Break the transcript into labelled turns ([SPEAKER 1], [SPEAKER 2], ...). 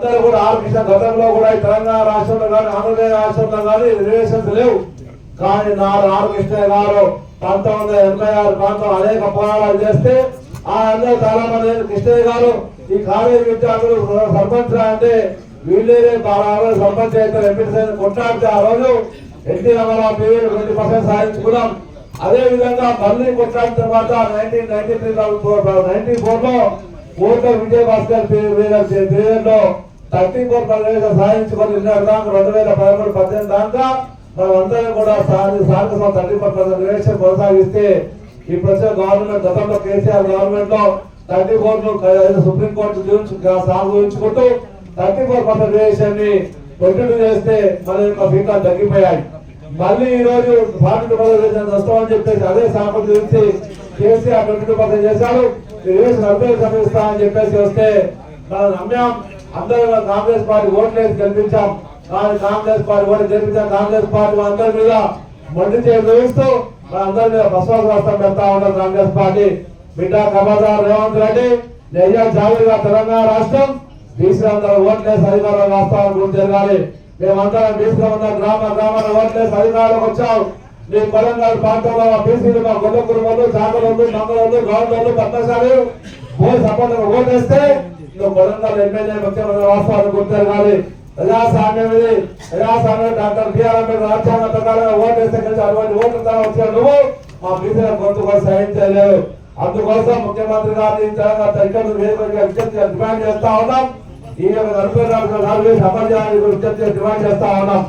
[SPEAKER 1] అందరూ కూడా ఆర్కృష్ణ గతంలో కూడా తెలంగాణ రాష్ట్రంలో కానీ ఆంధ్రప్రదేశ్ రాష్ట్రంలో కానీ రిజర్వేషన్స్ లేవు. కానీ ఆర్కృష్ణ గారు 1986 ప్రాంతం అనేక పోరాటాలు చేస్తే ఆ అందరూ చాలా మంది కృష్ణయ్య గారు ఈ కాలేజీ విద్యార్థులు సర్పంచ్ అంటే వీళ్ళే సర్పంచ్ అయితే ఎంపీసీ కొట్లాడితే ఆ రోజు ఎన్టీ రామారావు 20% సాధించుకున్నాం. అదే విధంగా మళ్ళీ కొట్లాడిన తర్వాత 1994 లో కోట విజయభాస్కర్ పీరియడ్లో 34% సాధించుకొని 2013-18 దాకా మనం అందరం కూడా స్థానిక 34% రిజర్వేషన్ కొనసాగిస్తే ఇప్పుడు వచ్చే గవర్నమెంట్ గతంలో కేసీఆర్ గవర్నమెంట్ లో 34 సుప్రీంకోర్టు సాగుకుంటూ 34% రిజర్వేషన్ ని కంటిన్యూ చేస్తే మన యొక్క ఫీకాలు తగ్గిపోయాయి. మళ్ళీ ఈ రోజు 42% వస్తామని చెప్పేసి అదే సాగు గురించి కేసీఆర్ 22% చేశారు. రిజర్వేషన్ 40% ఇస్తామని చెప్పేసి వస్తే మనం నమ్మాం. అందరూ కాంగ్రెస్ పార్టీ ఓట్లేసి గెలిపించాం. కానీ కాంగ్రెస్ పార్టీ ఓటు గెలిపించాం. కాంగ్రెస్ పార్టీ అందరి మీద మొండి చేసి చూపిస్తూ మన అందరి మీద బస్వాస రాష్ట్రం పెడతా ఉంటాం. కాంగ్రెస్ పార్టీ బిడ్డ ఖబర్దార్ రేవంత్ రెడ్డి నెయ్య జాగ్రత్తగా తెలంగాణ రాష్ట్రం బీసీ అందరూ ఓట్లేసి అధికారులు రాష్ట్రాలు గురించి జరగాలి. మేమందరం బీసీలో ఉన్న గ్రామాల ఓట్లేసి అధికారులకు వచ్చాం. మీ కొలంగల్ ప్రాంతంలో బీసీలు మా గొల్ల కుటుంబాలు చాకలోళ్ళు మంగళోళ్ళు గౌడ్లోళ్ళు పద్మశాలు సపోర్ట్ ఓటేస్తే నువ్వు కొలంగల్ ఎమ్మెల్యే ముఖ్యమంత్రి రాష్ట్రాలు గురించి జరగాలి. ప్రజాస్వామ్యం ఇది. ప్రజాస్వామ్యం డాక్టర్ బిఆర్ అంబేద్కర్ రాజ్యాంగ ప్రకారంగా ఓటేస్తే కలిసి అటువంటి ఓట్ల ద్వారా వచ్చిన నువ్వు మా బీసీల గొంతు కోసం సహించలేవు. అందుకోసం ముఖ్యమంత్రి గారిని డిమాండ్ చేస్తా ఉన్నాం. ఈ యొక్క 40 అమలు చేయాలని విజ్ఞప్తి డిమాండ్ చేస్తా ఉన్నాం.